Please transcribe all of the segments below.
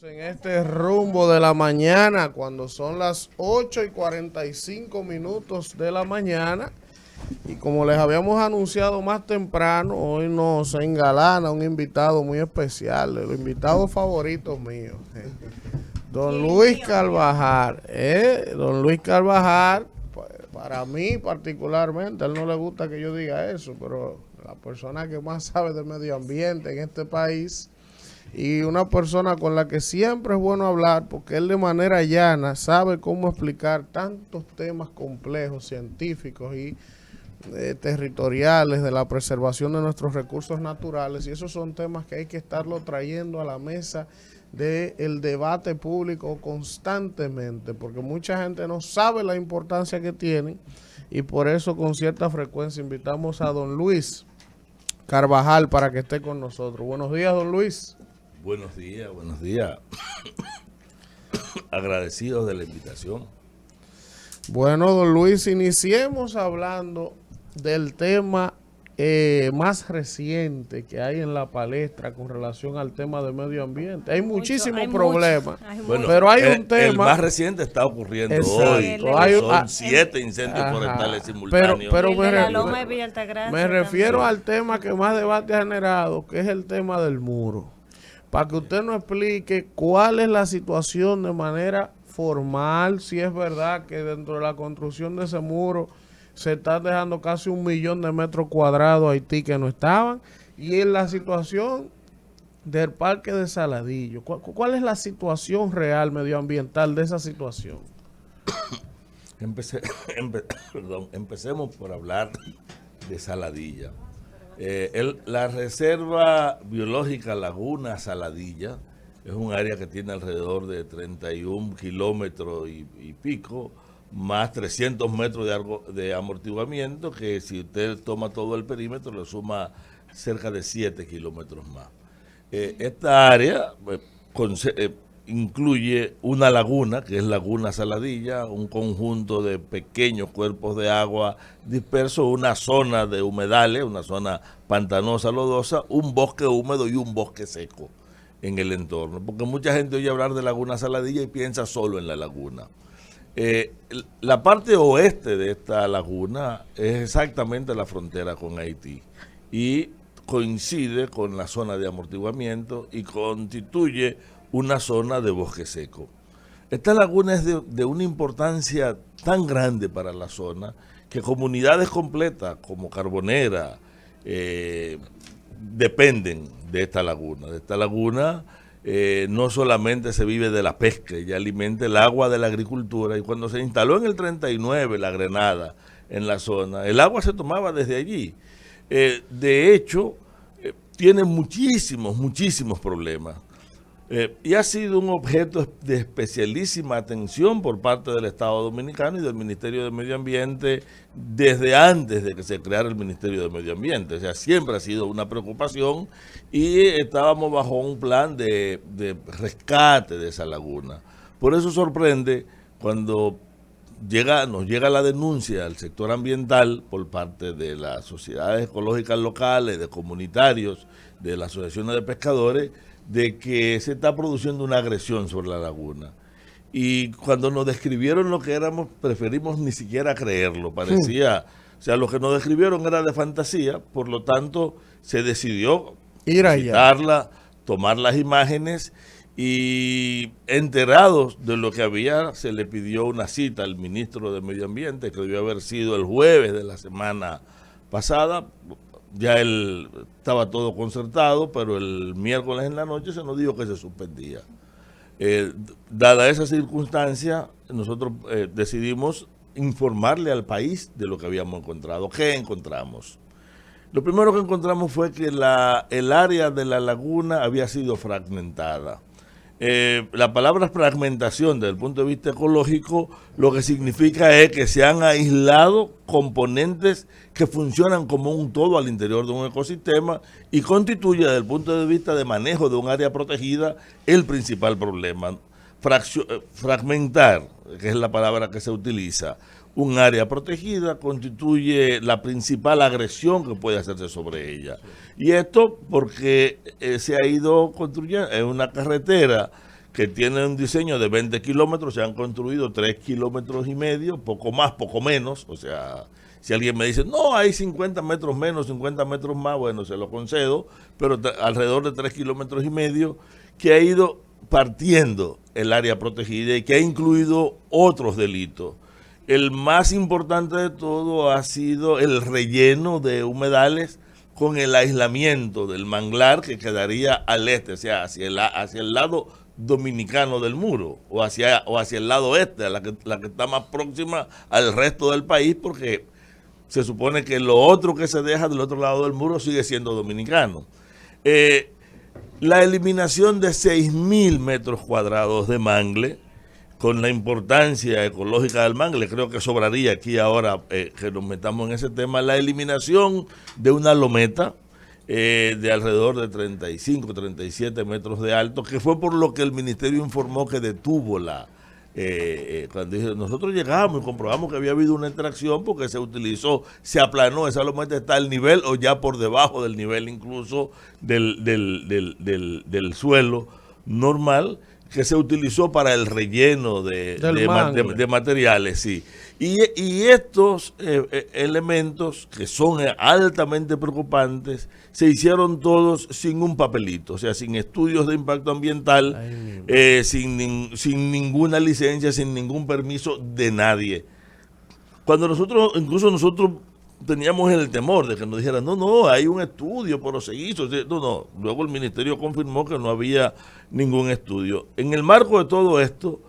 En este rumbo de la mañana, cuando son las 8:45 de la mañana, y como les habíamos anunciado más temprano, hoy nos engalana un invitado muy especial, de los invitados favoritos míos, don Luis Carvajal. Don Luis Carvajal, para mí particularmente, a él no le gusta que yo diga eso, pero la persona que más sabe del medio ambiente en este país, y una persona con la que siempre es bueno hablar, porque él de manera llana sabe cómo explicar tantos temas complejos, científicos y territoriales de la preservación de nuestros recursos naturales, y esos son temas que hay que estarlo trayendo a la mesa del debate público constantemente, porque mucha gente no sabe la importancia que tienen, y por eso con cierta frecuencia invitamos a don Luis Carvajal para que esté con nosotros. Buenos días, don Luis. Buenos días, buenos días. Agradecidos de la invitación. Bueno, don Luis, iniciemos hablando del tema más reciente que hay en la palestra con relación al tema del medio ambiente. Hay muchísimos problemas, Bueno, pero hay un tema. El más reciente está ocurriendo hoy. Son 7 incendios forestales simultáneos. Pero me refiero al tema que más debate ha generado, que es el tema del muro. Para que usted nos explique cuál es la situación de manera formal, si es verdad que dentro de la construcción de ese muro se están dejando casi 1.000.000 de metros cuadrados a Haití que no estaban, y en la situación del parque de Saladillo. ¿Cuál es la situación real medioambiental de esa situación? Empecemos por hablar de Saladilla. La Reserva Biológica Laguna Saladilla es un área que tiene alrededor de 31 kilómetros y pico, más 300 metros de amortiguamiento, que si usted toma todo el perímetro le suma cerca de 7 kilómetros más. Esta área incluye una laguna, que es Laguna Saladilla, un conjunto de pequeños cuerpos de agua dispersos, una zona de humedales, una zona pantanosa, lodosa, un bosque húmedo y un bosque seco en el entorno. Porque mucha gente oye hablar de Laguna Saladilla y piensa solo en la laguna. La parte oeste de esta laguna es exactamente la frontera con Haití y coincide con la zona de amortiguamiento y constituye una zona de bosque seco. Esta laguna es de una importancia tan grande para la zona que comunidades completas como Carbonera dependen de esta laguna. De esta laguna no solamente se vive de la pesca, ella alimenta el agua de la agricultura, y cuando se instaló en el 39 la Grenada en la zona, el agua se tomaba desde allí. De hecho, tiene muchísimos problemas. Y ha sido un objeto de especialísima atención por parte del Estado Dominicano y del Ministerio de Medio Ambiente desde antes de que se creara el Ministerio de Medio Ambiente. O sea, siempre ha sido una preocupación y estábamos bajo un plan de rescate de esa laguna. Por eso sorprende cuando nos llega la denuncia al sector ambiental por parte de las sociedades ecológicas locales, de comunitarios, de las asociaciones de pescadores, de que se está produciendo una agresión sobre la laguna. Y cuando nos describieron lo que éramos, preferimos ni siquiera creerlo. Parecía, o sea, lo que nos describieron era de fantasía, por lo tanto se decidió ir visitarla, tomar las imágenes, y enterados de lo que había, se le pidió una cita al ministro de Medio Ambiente, que debió haber sido el jueves de la semana pasada. Ya estaba todo concertado, pero el miércoles en la noche se nos dijo que se suspendía. Dada esa circunstancia, nosotros decidimos informarle al país de lo que habíamos encontrado. ¿Qué encontramos? Lo primero que encontramos fue que el área de la laguna había sido fragmentada. La palabra fragmentación desde el punto de vista ecológico lo que significa es que se han aislado componentes que funcionan como un todo al interior de un ecosistema y constituye desde el punto de vista de manejo de un área protegida el principal problema. Fragmentar, que es la palabra que se utiliza, un área protegida constituye la principal agresión que puede hacerse sobre ella. Y esto porque se ha ido construyendo en una carretera que tiene un diseño de 20 kilómetros, se han construido 3 kilómetros y medio, poco más, poco menos. O sea, si alguien me dice, no, hay 50 metros menos, 50 metros más, bueno, se lo concedo, pero alrededor de 3 kilómetros y medio, que ha ido partiendo el área protegida y que ha incluido otros delitos. El más importante de todo ha sido el relleno de humedales con el aislamiento del manglar que quedaría al este, o sea, hacia el lado dominicano del muro, o hacia el lado este, la que está más próxima al resto del país, porque se supone que lo otro que se deja del otro lado del muro sigue siendo dominicano. La eliminación de 6.000 metros cuadrados de mangle, con la importancia ecológica del mangle, creo que sobraría aquí ahora que nos metamos en ese tema, la eliminación de una lometa de alrededor de 35, 37 metros de alto, que fue por lo que el ministerio informó que detuvo cuando dice, nosotros llegamos y comprobamos que había habido una extracción porque se utilizó, se aplanó, esa lometa está al nivel o ya por debajo del nivel incluso del suelo normal, que se utilizó para el relleno de materiales, sí. Y estos elementos, que son altamente preocupantes, se hicieron todos sin un papelito, o sea, sin estudios de impacto ambiental, sin ninguna licencia, sin ningún permiso de nadie. Cuando nosotros teníamos el temor de que nos dijeran, no, hay un estudio, pero se hizo. No, luego el ministerio confirmó que no había ningún estudio. En el marco de todo esto,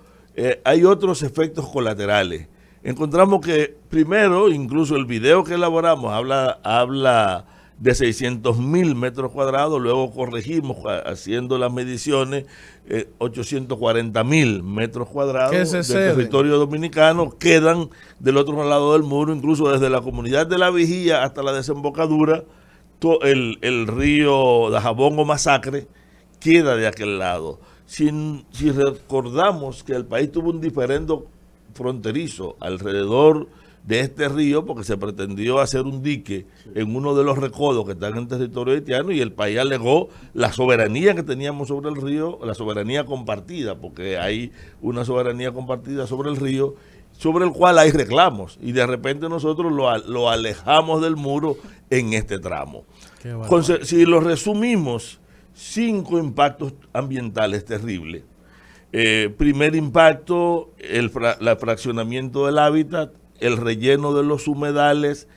hay otros efectos colaterales. Encontramos que, primero, incluso el video que elaboramos habla de 600.000 metros cuadrados, luego corregimos haciendo las mediciones, 840.000 metros cuadrados del territorio dominicano quedan del otro lado del muro, incluso desde la comunidad de La Vigía hasta la desembocadura, el río Dajabón o Masacre queda de aquel lado. Si recordamos que el país tuvo un diferendo fronterizo alrededor de este río, porque se pretendió hacer un dique en uno de los recodos que están en territorio haitiano, y el país alegó la soberanía que teníamos sobre el río, la soberanía compartida, porque hay una soberanía compartida sobre el río, sobre el cual hay reclamos, y de repente nosotros lo alejamos del muro en este tramo. Si lo resumimos, 5 impactos ambientales terribles. Primer impacto, el fraccionamiento del hábitat, el relleno de los humedales,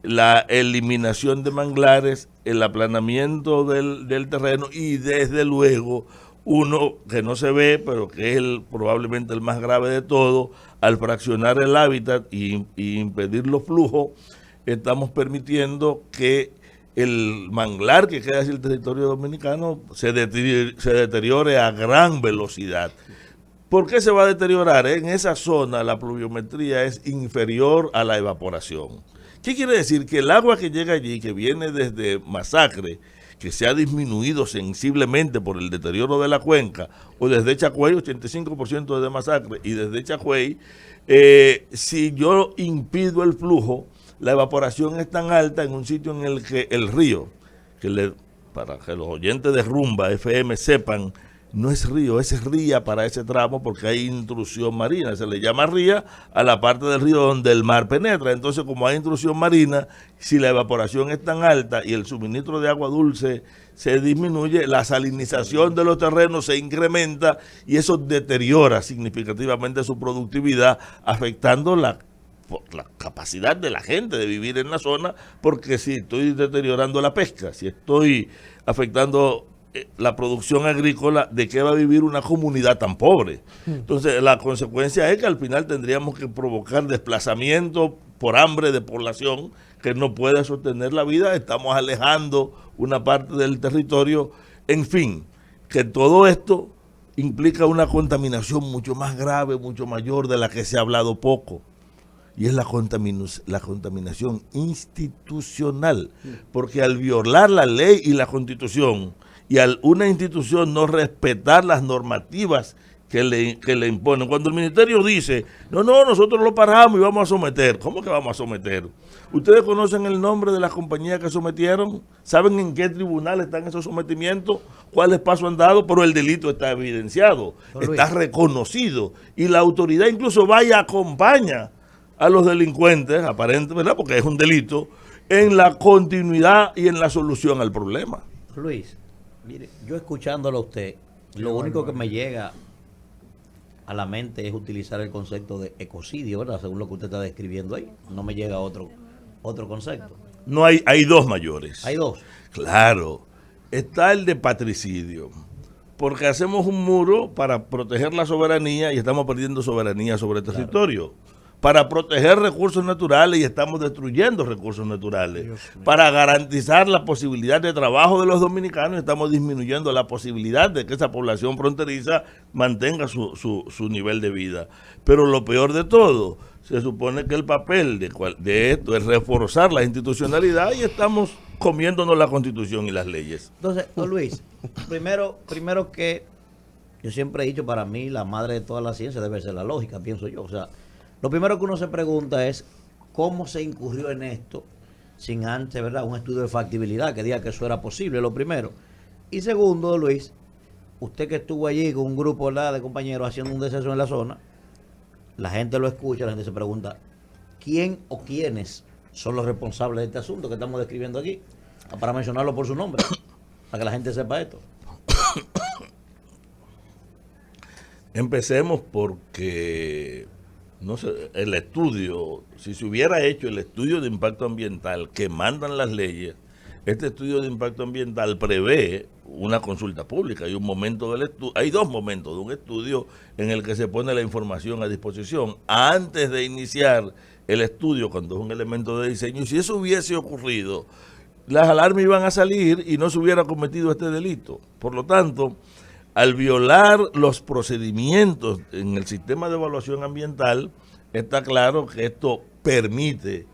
la eliminación de manglares, el aplanamiento del terreno y desde luego uno que no se ve, pero que es probablemente el más grave de todo, al fraccionar el hábitat y impedir los flujos, estamos permitiendo que el manglar que queda hacia el territorio dominicano se deteriore a gran velocidad. ¿Por qué se va a deteriorar? En esa zona la pluviometría es inferior a la evaporación. ¿Qué quiere decir? Que el agua que llega allí, que viene desde Masacre, que se ha disminuido sensiblemente por el deterioro de la cuenca, o desde Chagüey, 85% de Masacre, y desde Chagüey, si yo impido el flujo, la evaporación es tan alta en un sitio en el que el río, para que los oyentes de Rumba FM sepan, no es río, es ría para ese tramo porque hay intrusión marina. Se le llama ría a la parte del río donde el mar penetra. Entonces, como hay intrusión marina, si la evaporación es tan alta y el suministro de agua dulce se disminuye, la salinización de los terrenos se incrementa y eso deteriora significativamente su productividad, afectando la capacidad de la gente de vivir en la zona, porque si estoy deteriorando la pesca, si estoy afectando la producción agrícola, ¿de qué va a vivir una comunidad tan pobre? Entonces, la consecuencia es que al final tendríamos que provocar desplazamiento por hambre de población que no puede sostener la vida. Estamos alejando una parte del territorio. En fin, que todo esto implica una contaminación mucho más grave, mucho mayor, de la que se ha hablado poco. Y es la contaminación institucional, porque al violar la ley y la Constitución, y al una institución no respetar las normativas que le imponen. Cuando el ministerio dice, no, nosotros lo paramos y vamos a someter. ¿Cómo que vamos a someter? ¿Ustedes conocen el nombre de las compañías que sometieron? ¿Saben en qué tribunal están esos sometimientos? ¿Cuáles pasos han dado? Pero el delito está evidenciado, está reconocido. Y la autoridad incluso va y acompaña a los delincuentes, aparentemente, ¿verdad? Porque es un delito, en la continuidad y en la solución al problema. Luis, mire, yo escuchándolo a usted, lo único que me llega a la mente es utilizar el concepto de ecocidio, ¿verdad? Según lo que usted está describiendo ahí. No me llega otro concepto. No hay dos mayores. Hay dos. Claro. Está el de patricidio. Porque hacemos un muro para proteger la soberanía y estamos perdiendo soberanía sobre el territorio. Para proteger recursos naturales y estamos destruyendo recursos naturales. Para garantizar la posibilidad de trabajo de los dominicanos, estamos disminuyendo la posibilidad de que esa población fronteriza mantenga su nivel de vida. Pero lo peor de todo, se supone que el papel de esto es reforzar la institucionalidad y estamos comiéndonos la Constitución y las leyes. Entonces, don Luis, primero que yo siempre he dicho, para mí la madre de toda la ciencia debe ser la lógica, pienso yo. O sea, lo primero que uno se pregunta es cómo se incurrió en esto sin antes, ¿verdad?, un estudio de factibilidad que diga que eso era posible, lo primero. Y segundo, Luis, usted que estuvo allí con un grupo, ¿verdad?, de compañeros haciendo un deceso en la zona, la gente lo escucha, la gente se pregunta, ¿quién o quiénes son los responsables de este asunto que estamos describiendo aquí? Para mencionarlo por su nombre, para que la gente sepa esto. Empecemos porque no sé, el estudio, si se hubiera hecho el estudio de impacto ambiental que mandan las leyes, este estudio de impacto ambiental prevé una consulta pública. Hay un momento del estudio, hay dos momentos de un estudio en el que se pone la información a disposición antes de iniciar el estudio, cuando es un elemento de diseño. Y si eso hubiese ocurrido, las alarmas iban a salir y no se hubiera cometido este delito. Por lo tanto, al violar los procedimientos en el sistema de evaluación ambiental, está claro que esto permite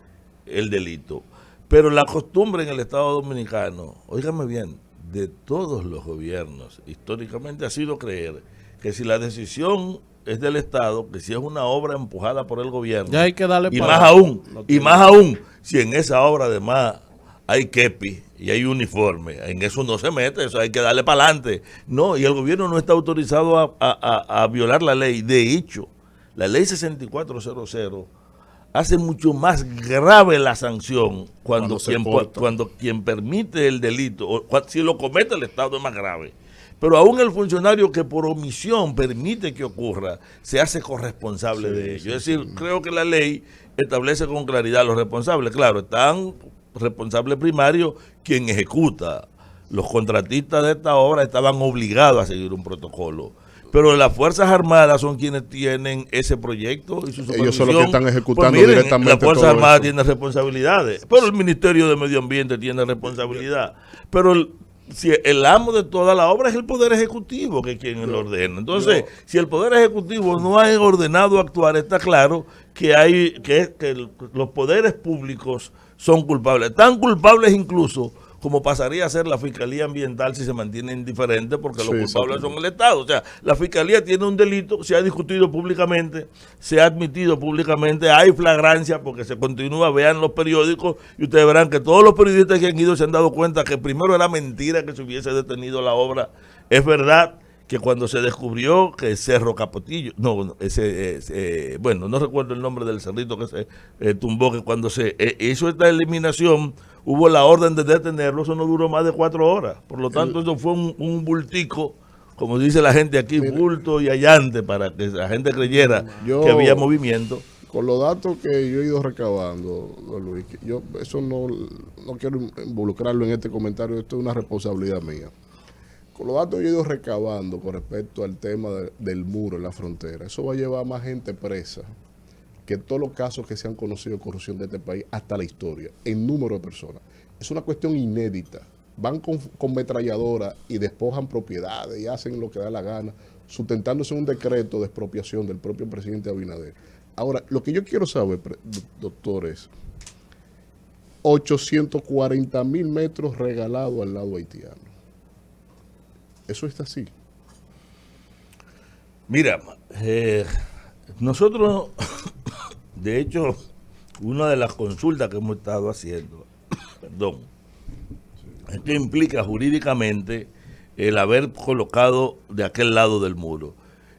el delito. Pero la costumbre en el Estado Dominicano, óigame bien, de todos los gobiernos, históricamente ha sido creer que si la decisión es del Estado, que si es una obra empujada por el gobierno, ya hay que darle y más aún, si en esa obra además hay kepi y hay uniforme, en eso no se mete, eso hay que darle para adelante. No, y el gobierno no está autorizado a violar la ley. De hecho, la ley 6400 hace mucho más grave la sanción cuando quien permite el delito, o si lo comete el Estado es más grave. Pero aún el funcionario que por omisión permite que ocurra, se hace corresponsable de ello. Es decir, creo que la ley establece con claridad los responsables. Claro, están responsable primario quien ejecuta. Los contratistas de esta obra estaban obligados a seguir un protocolo. Pero las Fuerzas Armadas son quienes tienen ese proyecto y su supervisión. Ellos son los que están ejecutando pues miren, directamente. Las Fuerzas Armadas tienen responsabilidades, pero el Ministerio de Medio Ambiente tiene responsabilidad. Pero si el amo de toda la obra es el Poder Ejecutivo, que es quien lo ordena. Entonces, si el Poder Ejecutivo no ha ordenado actuar, está claro que los poderes públicos son culpables. Tan culpables incluso como pasaría a ser la Fiscalía Ambiental si se mantiene indiferente, porque los culpables son el Estado. O sea, la Fiscalía tiene un delito, se ha discutido públicamente, se ha admitido públicamente, hay flagrancia porque se continúa, vean los periódicos y ustedes verán que todos los periodistas que han ido se han dado cuenta que primero era mentira que se hubiese detenido la obra. Es verdad que cuando se descubrió que Cerro Capotillo, no recuerdo el nombre del cerrito que se tumbó, que cuando se hizo esta eliminación, hubo la orden de detenerlo, eso no duró más de 4 horas. Por lo tanto, eso fue un bultico, como dice la gente aquí, bulto y allante, para que la gente creyera que había movimiento. Con los datos que yo he ido recabando, don Luis, yo eso no quiero involucrarlo en este comentario, esto es una responsabilidad mía. Con los datos que yo he ido recabando con respecto al tema del muro en la frontera, eso va a llevar a más gente presa que todos los casos que se han conocido de corrupción de este país hasta la historia, en número de personas. Es una cuestión inédita. Van con metralladoras y despojan propiedades y hacen lo que da la gana, sustentándose un decreto de expropiación del propio presidente Abinader. Ahora, lo que yo quiero saber, doctor, es 840,000 metros regalados al lado haitiano. Eso está así. Mira, nosotros, de hecho, una de las consultas que hemos estado haciendo, perdón, es que implica jurídicamente el haber colocado de aquel lado del muro.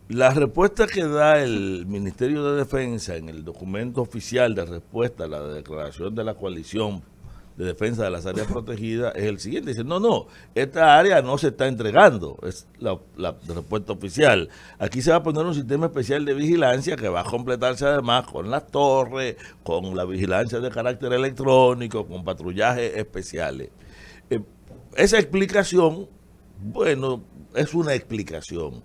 La respuesta que da el Ministerio de Defensa en el documento oficial de respuesta a la declaración de la coalición de defensa de las áreas protegidas es el siguiente. Dice, no, esta área no se está entregando, es la respuesta oficial. Aquí se va a poner un sistema especial de vigilancia que va a completarse además con las torres, con la vigilancia de carácter electrónico, con patrullajes especiales. Esa explicación, bueno, es una explicación.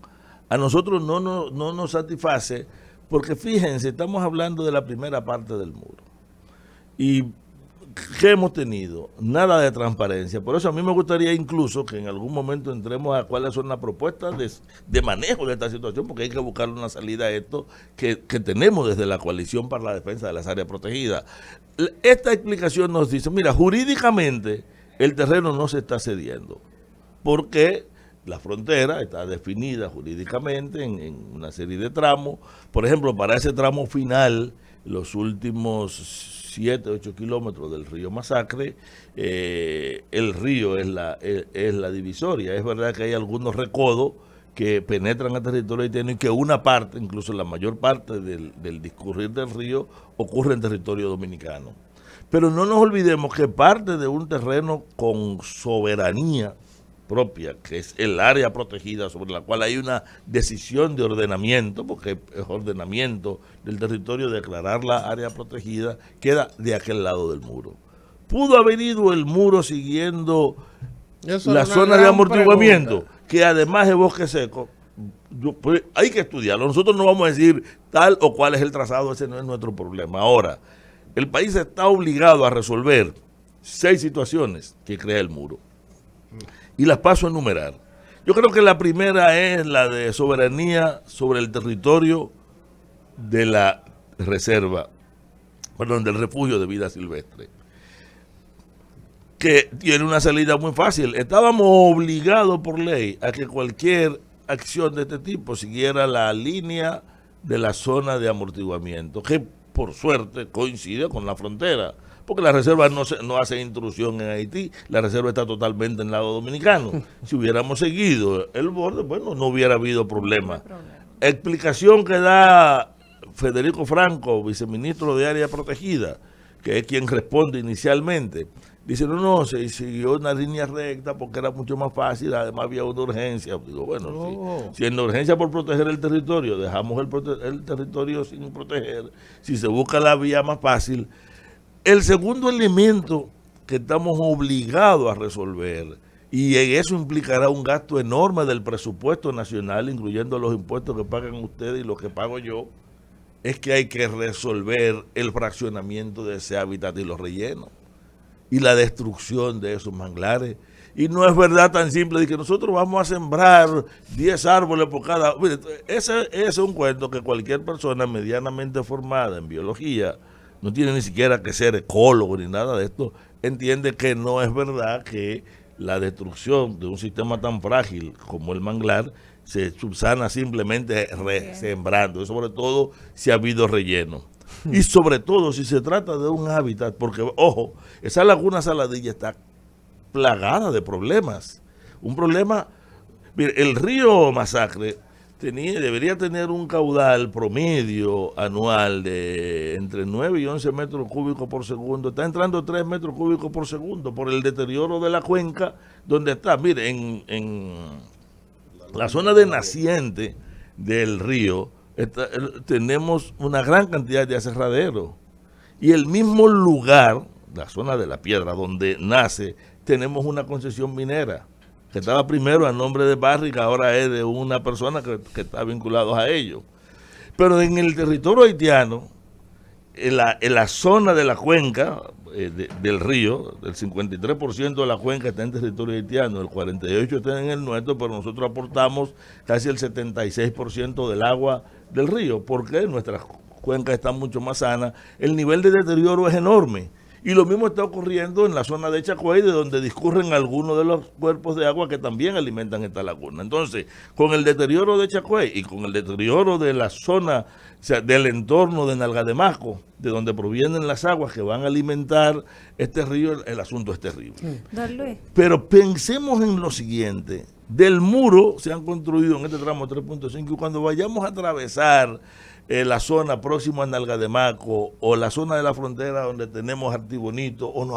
A nosotros no nos satisface porque fíjense, estamos hablando de la primera parte del muro. Y ¿qué hemos tenido? Nada de transparencia. Por eso a mí me gustaría incluso que en algún momento entremos a cuáles son las propuestas de manejo de esta situación, porque hay que buscar una salida a esto que tenemos desde la Coalición para la Defensa de las Áreas Protegidas. Esta explicación nos dice, mira, jurídicamente el terreno no se está cediendo, porque la frontera está definida jurídicamente en una serie de tramos. Por ejemplo, para ese tramo final, los últimos 7, 8 kilómetros del río Masacre, el río es la divisoria. Es verdad que hay algunos recodos que penetran al territorio haitiano y que una parte, incluso la mayor parte del discurrir del río, ocurre en territorio dominicano. Pero no nos olvidemos que parte de un terreno con soberanía propia, que es el área protegida sobre la cual hay una decisión de ordenamiento, porque es ordenamiento del territorio, declarar la área protegida, queda de aquel lado del muro. ¿Pudo haber ido el muro siguiendo la zona de amortiguamiento, que además es bosque seco? Pues hay que estudiarlo. Nosotros no vamos a decir tal o cual es el trazado, ese no es nuestro problema. Ahora, el país está obligado a resolver 6 situaciones que crea el muro. Y las paso a enumerar. Yo creo que la primera es la de soberanía sobre el territorio de la reserva, del refugio de vida silvestre, que tiene una salida muy fácil. Estábamos obligados por ley a que cualquier acción de este tipo siguiera la línea de la zona de amortiguamiento, que por suerte coincide con la frontera, porque la reserva no hace intrusión en Haití, la reserva está totalmente en el lado dominicano. Si hubiéramos seguido el borde, bueno, no hubiera habido problema. Explicación que da Federico Franco, viceministro de Área Protegida, que es quien responde inicialmente. Dice, no, se siguió una línea recta porque era mucho más fácil, además había una urgencia. Digo, bueno, si en la urgencia por proteger el territorio, dejamos el territorio sin proteger, si se busca la vía más fácil. El segundo elemento que estamos obligados a resolver, y eso implicará un gasto enorme del presupuesto nacional, incluyendo los impuestos que pagan ustedes y los que pago yo, es que hay que resolver el fraccionamiento de ese hábitat y los rellenos, y la destrucción de esos manglares. Y no es verdad tan simple de que nosotros vamos a sembrar 10 árboles por cada... Ese es un cuento que cualquier persona medianamente formada en biología, no tiene ni siquiera que ser ecólogo ni nada de esto, entiende que no es verdad que la destrucción de un sistema tan frágil como el manglar se subsana simplemente sembrando, sobre todo si ha habido relleno. Y sobre todo si se trata de un hábitat, porque, ojo, esa laguna Saladilla está plagada de problemas. Un problema, mire, el río Masacre debería tener un caudal promedio anual de entre 9 y 11 metros cúbicos por segundo. Está entrando 3 metros cúbicos por segundo por el deterioro de la cuenca donde está. Mire, en la zona de naciente del río tenemos una gran cantidad de aserraderos. Y el mismo lugar, la zona de la piedra donde nace, tenemos una concesión minera, que estaba primero a nombre de Barrick, ahora es de una persona que está vinculado a ello. Pero en el territorio haitiano, en la zona de la cuenca del río, el 53% de la cuenca está en territorio haitiano, el 48% está en el nuestro, pero nosotros aportamos casi el 76% del agua del río, porque nuestras cuencas están mucho más sanas. El nivel de deterioro es enorme. Y lo mismo está ocurriendo en la zona de Chagüey, de donde discurren algunos de los cuerpos de agua que también alimentan esta laguna. Entonces, con el deterioro de Chagüey y con el deterioro de la zona, o sea, del entorno de Nalgademasco, de donde provienen las aguas que van a alimentar este río, el asunto es terrible. Don Luis. Pero pensemos en lo siguiente: del muro se han construido en este tramo 3.5, y cuando vayamos a atravesar la zona próxima a Nalgademasco o la zona de la frontera donde tenemos Artibonito, o nos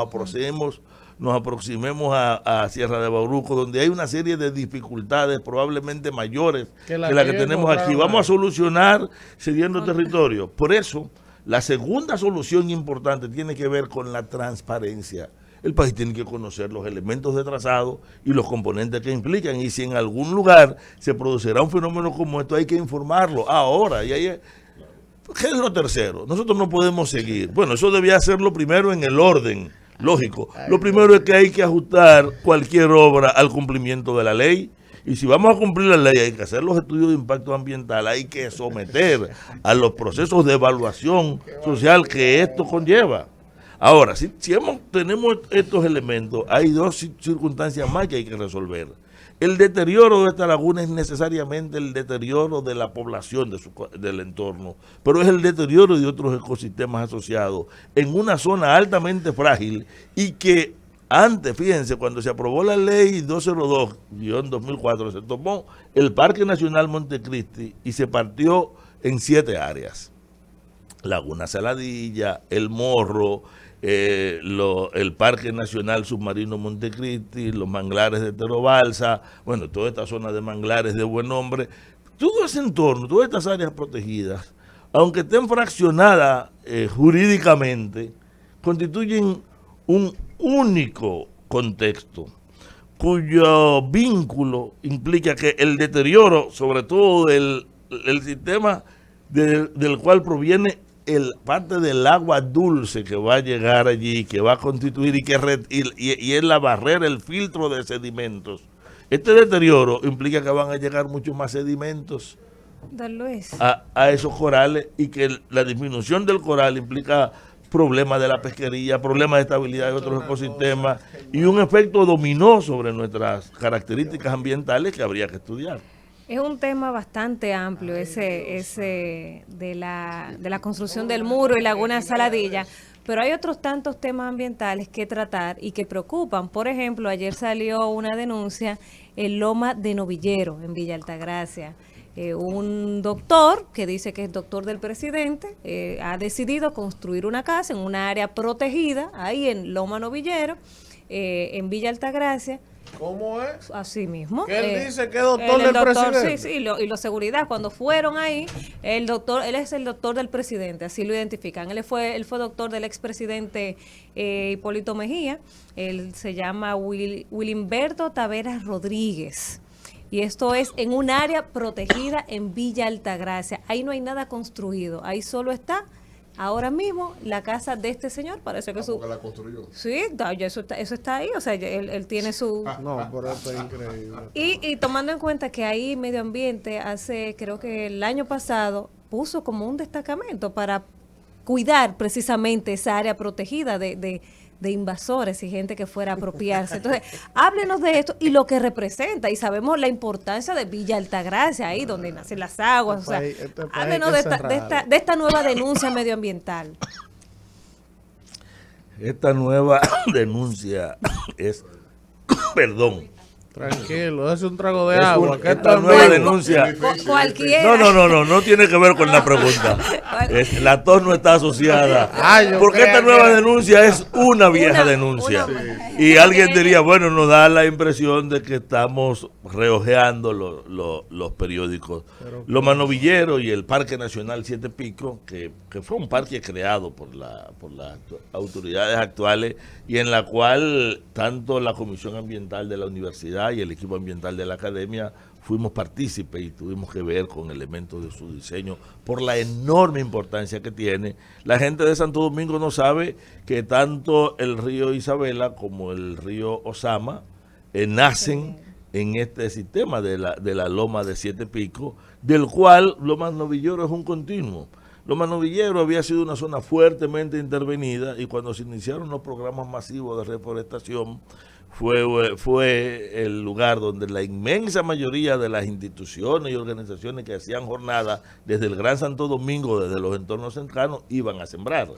aproximemos a Sierra de Bauruco, donde hay una serie de dificultades probablemente mayores que la que tenemos aquí, vamos a solucionar cediendo territorio. Por eso, la segunda solución importante tiene que ver con la transparencia. El país tiene que conocer los elementos de trazado y los componentes que implican, y si en algún lugar se producirá un fenómeno como esto, hay que informarlo ahora. Y ahí, ¿qué es lo tercero? Nosotros no podemos seguir. Bueno, eso debía ser lo primero en el orden lógico. Lo primero es que hay que ajustar cualquier obra al cumplimiento de la ley. Y si vamos a cumplir la ley, hay que hacer los estudios de impacto ambiental, hay que someter a los procesos de evaluación social que esto conlleva. Ahora, si tenemos estos elementos, hay dos circunstancias más que hay que resolver. El deterioro de esta laguna es necesariamente el deterioro de la población del entorno, pero es el deterioro de otros ecosistemas asociados en una zona altamente frágil, y que antes, fíjense, cuando se aprobó la ley 202-2004, se tomó el Parque Nacional Montecristi y se partió en 7 áreas. Laguna Saladilla, El Morro, el Parque Nacional Submarino Montecristi, los manglares de Terobalsa, bueno, toda esta zona de manglares de Buen Nombre, todo ese entorno, todas estas áreas protegidas, aunque estén fraccionadas jurídicamente, constituyen un único contexto cuyo vínculo implica que el deterioro, sobre todo el sistema del cual proviene parte del agua dulce que va a llegar allí, que va a constituir y es la barrera, el filtro de sedimentos. Este deterioro implica que van a llegar muchos más sedimentos Don Luis. a esos corales, y que la disminución del coral implica problemas de la pesquería, problemas de estabilidad de otros ecosistemas y un efecto dominó sobre nuestras características ambientales que habría que estudiar. Es un tema bastante amplio ese de la construcción del muro y Laguna Saladilla, pero hay otros tantos temas ambientales que tratar y que preocupan. Por ejemplo, ayer salió una denuncia en Loma de Novillero, en Villa Altagracia. Un doctor, que dice que es doctor del presidente, ha decidido construir una casa en una área protegida, ahí en Loma Novillero, en Villa Altagracia. ¿Cómo es? Así mismo. Que él dice que es doctor del presidente. Sí, y lo seguridad, cuando fueron ahí, él es el doctor del presidente, así lo identifican. Él fue doctor del expresidente Hipólito Mejía. Él se llama Wilimberto Taveras Rodríguez. Y esto es en un área protegida en Villa Altagracia. Ahí no hay nada construido, ahí solo está ahora mismo la casa de este señor. Parece que porque la construyó. Sí, eso está ahí, o sea, él tiene su... No, pero esto es increíble. Y tomando en cuenta que ahí Medio Ambiente creo que el año pasado, puso como un destacamento para cuidar precisamente esa área protegida de invasores y gente que fuera a apropiarse. Entonces, háblenos de esto y lo que representa, y sabemos la importancia de Villa Altagracia, ahí donde nacen las aguas. O sea, háblenos de esta nueva denuncia medioambiental. Esta nueva denuncia es, perdón, tranquilo, es un trago de es agua. esta nueva denuncia. Cualquiera. No tiene que ver con la pregunta. La tos no está asociada. Yo Porque creo esta nueva que- denuncia es una vieja denuncia. Y alguien diría, bueno, nos da la impresión de que estamos reojeando los periódicos. Loma Novillero y el Parque Nacional Siete Picos, que fue un parque creado por las autoridades actuales, y en la cual tanto la Comisión Ambiental de la Universidad y el equipo ambiental de la academia fuimos partícipes y tuvimos que ver con elementos de su diseño por la enorme importancia que tiene. La gente de Santo Domingo no sabe que tanto el río Isabela como el río Osama nacen en este sistema de la Loma de Siete Picos, del cual Loma Novillero es un continuo. Loma Novillero había sido una zona fuertemente intervenida y cuando se iniciaron los programas masivos de reforestación fue el lugar donde la inmensa mayoría de las instituciones y organizaciones que hacían jornadas desde el Gran Santo Domingo, desde los entornos cercanos, iban a sembrar.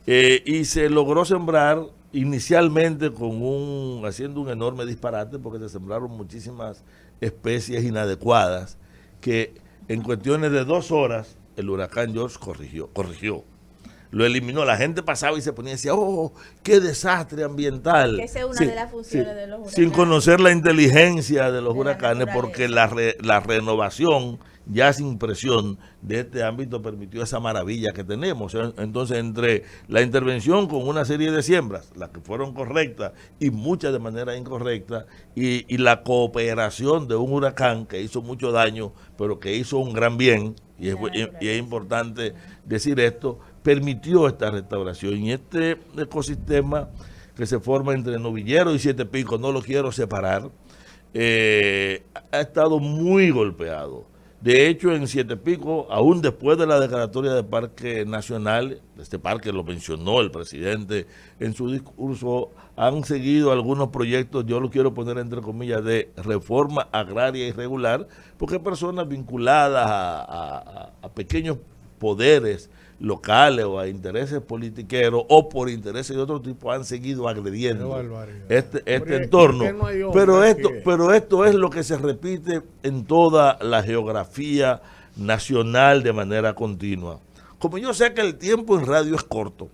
Y se logró sembrar inicialmente haciendo un enorme disparate porque se sembraron muchísimas especies inadecuadas que en cuestiones de 2 horas el huracán George corrigió. Lo eliminó, la gente pasaba y se ponía y decía, oh, qué desastre ambiental. Que esa es una de las funciones de los huracanes. Sin conocer la inteligencia de los huracanes, naturaleza. porque la renovación, ya sin presión, de este ámbito permitió esa maravilla que tenemos. Entonces, entre la intervención con una serie de siembras, las que fueron correctas y muchas de manera incorrecta, y la cooperación de un huracán que hizo mucho daño, pero que hizo un gran bien, y es importante decir esto, permitió esta restauración. Y este ecosistema que se forma entre Novillero y Siete Picos, no lo quiero separar, ha estado muy golpeado. De hecho, en Siete Picos, aún después de la declaratoria de parque nacional, este parque lo mencionó el presidente en su discurso, han seguido algunos proyectos, yo lo quiero poner entre comillas, de reforma agraria irregular, porque personas vinculadas a pequeños poderes locales o a intereses politiqueros o por intereses de otro tipo han seguido agrediendo este entorno. Pero esto es lo que se repite en toda la geografía nacional de manera continua. Como yo sé que el tiempo en radio es corto,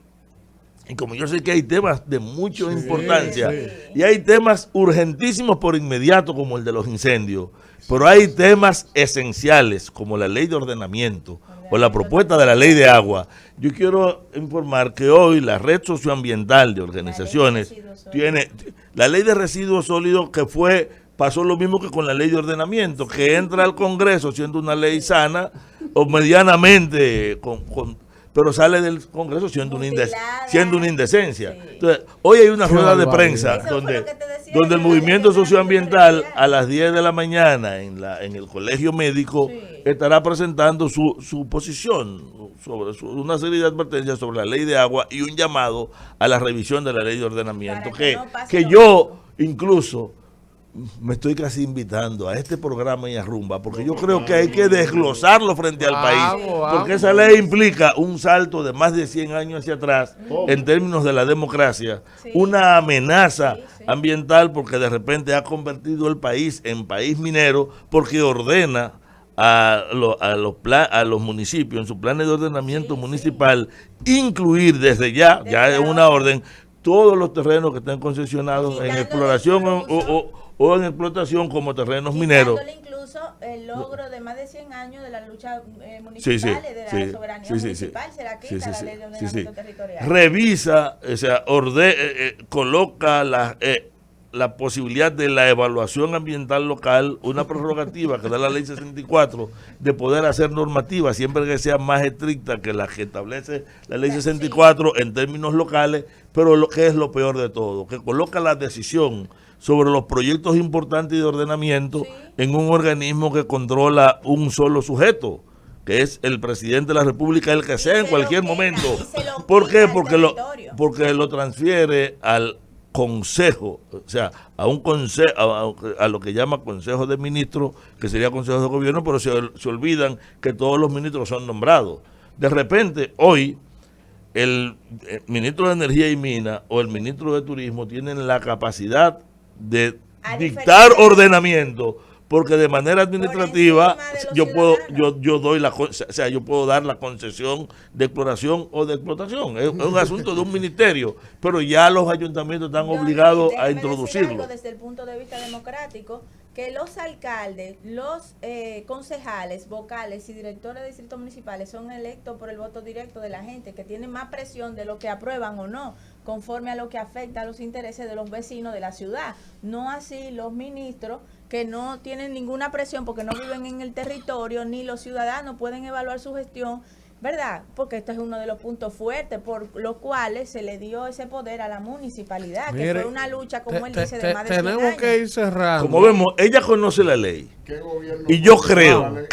y como yo sé que hay temas de mucha importancia, y hay temas urgentísimos por inmediato como el de los incendios, pero hay temas esenciales como la ley de ordenamiento o la propuesta de la ley de agua. Yo quiero informar que hoy la red socioambiental de organizaciones tiene la ley de residuos sólidos que pasó lo mismo que con la ley de ordenamiento, que entra al Congreso siendo una ley sana o medianamente pero sale del Congreso siendo una indecencia. Sí. Entonces, hoy hay una rueda de prensa donde el movimiento socioambiental a las 10 de la mañana en el colegio médico estará presentando su posición sobre una serie de advertencias sobre la ley de agua y un llamado a la revisión de la ley de ordenamiento que yo incluso me estoy casi invitando a este programa y a Rumba, porque yo creo que hay que desglosarlo frente al país, porque esa ley implica un salto de más de 100 años hacia atrás en términos de la democracia, una amenaza ambiental, porque de repente ha convertido el país en país minero, porque ordena a los municipios en sus planes de ordenamiento municipal incluir desde ya es una orden, todos los terrenos que estén concesionados en exploración o en explotación como terrenos mineros. Incluso el logro de más de 100 años de la lucha municipal, de la soberanía municipal, se la quita la ley de ordenamiento territorial. Revisa, o sea, coloca la posibilidad de la evaluación ambiental local, una prerrogativa que da la ley 64, de poder hacer normativa siempre que sea más estricta que la que establece la ley 64 en términos locales, pero lo que es lo peor de todo, que coloca la decisión sobre los proyectos importantes de ordenamiento en un organismo que controla un solo sujeto, que es el presidente de la República, el que sea en cualquier momento. ¿Por qué? Porque lo transfiere al consejo, o sea, a un consejo, a lo que llama consejo de ministros, que sería consejo de gobierno, pero se olvidan que todos los ministros son nombrados. De repente, hoy, el ministro de Energía y Minas o el ministro de Turismo tienen la capacidad de dictar ordenamiento, porque de manera administrativa yo puedo dar la concesión de exploración o de explotación. Es un asunto de un ministerio, pero ya los ayuntamientos están obligados a introducirlo. Desde el punto de vista democrático, que los alcaldes, los concejales, vocales y directores de distritos municipales son electos por el voto directo de la gente, que tienen más presión de lo que aprueban o no, conforme a lo que afecta a los intereses de los vecinos de la ciudad. No así los ministros, que no tienen ninguna presión porque no viven en el territorio, ni los ciudadanos pueden evaluar su gestión, ¿verdad? Porque esto es uno de los puntos fuertes por los cuales se le dio ese poder a la municipalidad, que fue una lucha, como él dice, de más de 100 años. Tenemos que ir cerrando. Como vemos, ella conoce la ley. Y yo creo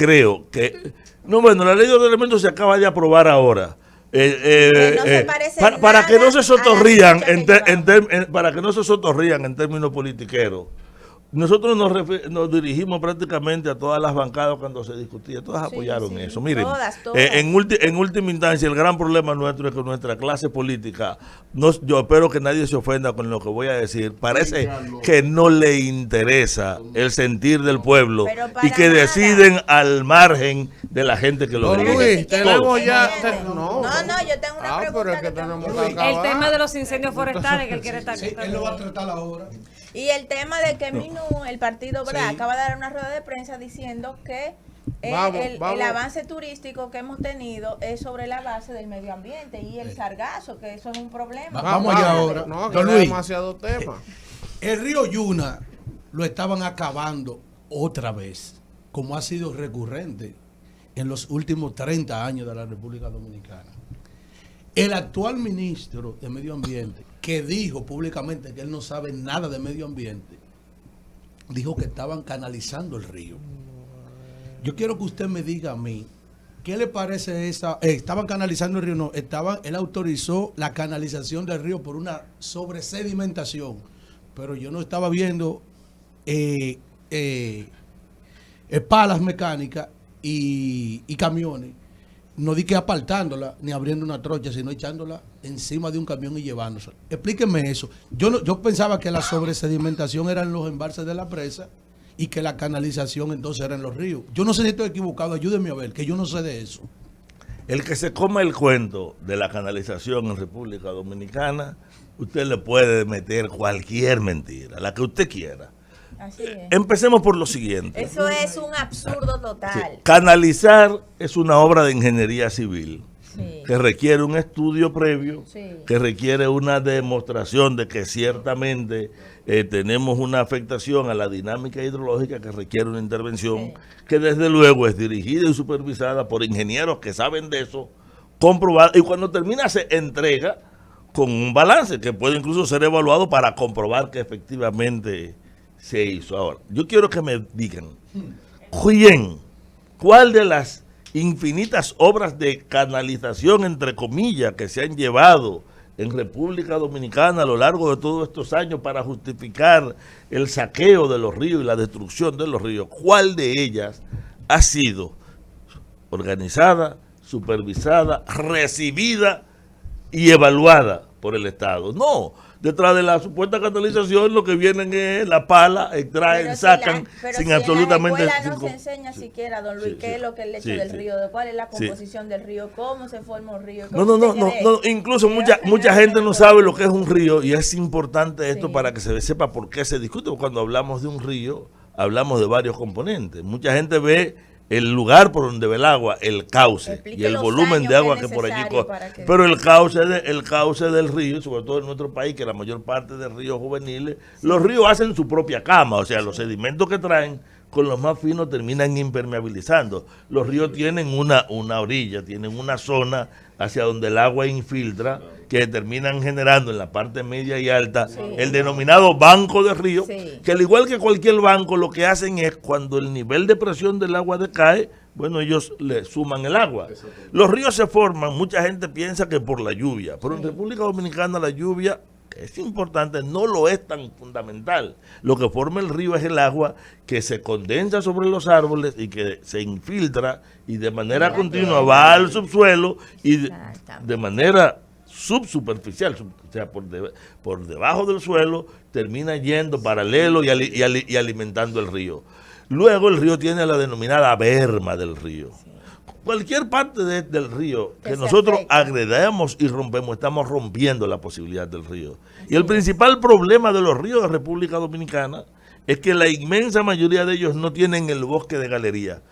que No, bueno, la ley de ordenamiento se acaba de aprobar ahora. No se parece Para que no se nada sotorrían a la lucha que llevamos. para que no se sotorrían en términos politiqueros. Nosotros nos dirigimos prácticamente a todas las bancadas cuando se discutía, todas Sí, apoyaron sí, eso. Miren, todas. en última instancia, el gran problema nuestro es que nuestra clase política, yo espero que nadie se ofenda con lo que voy a decir, parece que no le interesa el sentir del pueblo Pero para y que nada. deciden al margen de la gente que lo Don dirige. Luis, tenemos ya... No, yo tengo una pregunta pero es que que tengo. tenemos que acabar. El tema de los incendios forestales que él quiere estar. Sí, él lo va a tratar ahora. Y el tema de que MINU, el partido, ¿verdad? Sí. Acaba de dar una rueda de prensa diciendo que Vamos. el avance turístico que hemos tenido es sobre la base del medio ambiente y el sargazo, que eso es un problema. Vamos allá ahora. No, que Don no Luis. hay demasiado tema. El río Yuna lo estaban acabando otra vez, como ha sido recurrente en los últimos 30 años de la República Dominicana. El actual ministro de Medio Ambiente, que dijo públicamente que él no sabe nada de medio ambiente, dijo que estaban canalizando el río. Yo quiero que usted me diga a mí, ¿qué le parece esa? Estaban canalizando el río, no, él autorizó la canalización del río por una sobresedimentación, pero yo no estaba viendo palas mecánicas y camiones. No di que apartándola, ni abriendo una trocha, sino echándola encima de un camión y llevándosela. Explíqueme eso. Yo pensaba que la sobresedimentación era en los embalses de la presa y que la canalización entonces era en los ríos. Yo no sé si estoy equivocado, ayúdeme a ver, que yo no sé de eso. El que se coma el cuento de la canalización en República Dominicana, usted le puede meter cualquier mentira, la que usted quiera. Así es. Empecemos por lo siguiente. Eso es un absurdo Sí, total. canalizar es una obra de ingeniería civil Sí. que requiere un estudio previo, Sí. que requiere una demostración de que ciertamente tenemos una afectación a la dinámica hidrológica que requiere una intervención Sí. que desde luego es dirigida y supervisada por ingenieros que saben de eso, comprobada, y cuando termina se entrega con un balance que puede incluso ser evaluado para comprobar que efectivamente se hizo. Ahora, yo quiero que me digan, ¿cuál de las infinitas obras de canalización, entre comillas, que se han llevado en República Dominicana a lo largo de todos estos años para justificar el saqueo de los ríos y la destrucción de los ríos, cuál de ellas ha sido organizada, supervisada, recibida y evaluada por el Estado? No, detrás de la supuesta canalización lo que vienen es la pala, extraen, Pero sacan pero sin si absolutamente... en la escuela no sin- se enseña sí. siquiera, don Luis, Sí, qué sí. es lo que es el lecho Sí, del sí. río, de cuál es la Sí. composición del río, cómo se forma un río. No, cómo no, usted no, cree. no, incluso ¿Qué mucha hacen mucha en gente el no río? sabe lo que es un río y es importante esto Sí. para que se sepa por qué se discute. Cuando hablamos de un río, hablamos de varios componentes. Mucha gente ve el lugar por donde ve el agua, el cauce Explique y el los volumen años de agua que que es por allí necesario corre. para que- Pero el cauce del río, sobre todo en nuestro país, que la mayor parte de ríos juveniles, los ríos hacen su propia cama, o sea, los sedimentos que traen con los más finos terminan impermeabilizando. Los ríos tienen una orilla, tienen una zona hacia donde el agua infiltra, que terminan generando en la parte media y alta el denominado banco de río, Sí. que al igual que cualquier banco, lo que hacen es cuando el nivel de presión del agua decae, bueno, ellos le suman el agua. Los ríos se forman, mucha gente piensa que por la lluvia, pero en República Dominicana la lluvia es importante, no lo es tan fundamental. Lo que forma el río es el agua que se condensa sobre los árboles y que se infiltra y de manera continua va al subsuelo y de manera subsuperficial, o sea, por debajo del suelo, termina yendo paralelo y alimentando el río. Luego el río tiene la denominada berma del río. Cualquier parte del río Que que se nosotros afecta. agredamos y rompemos, estamos rompiendo la posibilidad del río. Y el principal problema de los ríos de República Dominicana es que la inmensa mayoría de ellos no tienen el bosque de galería,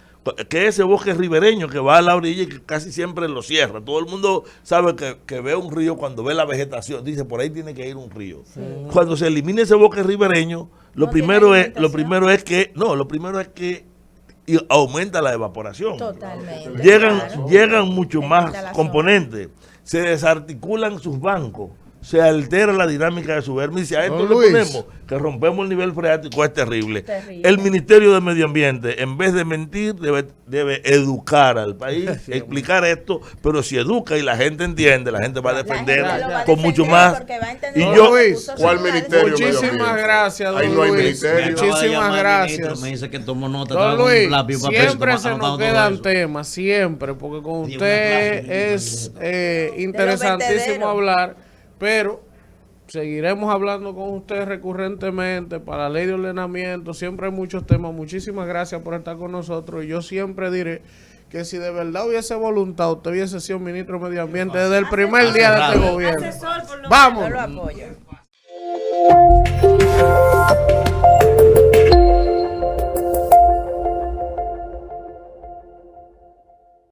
que es ese bosque ribereño que va a la orilla y que casi siempre lo cierra. Todo el mundo sabe que ve un río cuando ve la vegetación, dice por ahí tiene que ir un río. Cuando se elimine ese bosque ribereño, lo No primero tiene es alimentación. lo primero es que aumenta la evaporación. Totalmente. Llegan, claro. llegan mucho Se más quita la componentes, se desarticulan sus bancos, se altera la dinámica de su verme. Y si a esto Don le Luis. ponemos que rompemos el nivel freático, es terrible. Terrible. El Ministerio de Medio Ambiente, en vez de mentir, debe educar al país, explicar esto, pero si educa y la gente entiende, la gente va a defender La gente lo va a con mucho defender más. porque va a entender Y los yo, Luis, recursos ¿cuál naturales. ministerio? Muchísimas gracias, Ahí don no hay Luis. ministerio. Me acaba de Muchísimas llamar el gracias. ministro, me dice que tomó nota. Don estaba con Luis, un lápiz y un papel, siempre toma- se nos anotando todo quedan eso. temas, siempre, porque con Di una usted clase, es De interesantísimo los vertederos. hablar, pero seguiremos hablando con usted recurrentemente para la ley de ordenamiento, siempre hay muchos temas. Muchísimas gracias por estar con nosotros y yo siempre diré que si de verdad hubiese voluntad, usted hubiese sido ministro de Medio Ambiente desde el primer día de este gobierno. Asesor, por lo Vamos. menos, yo lo apoyo.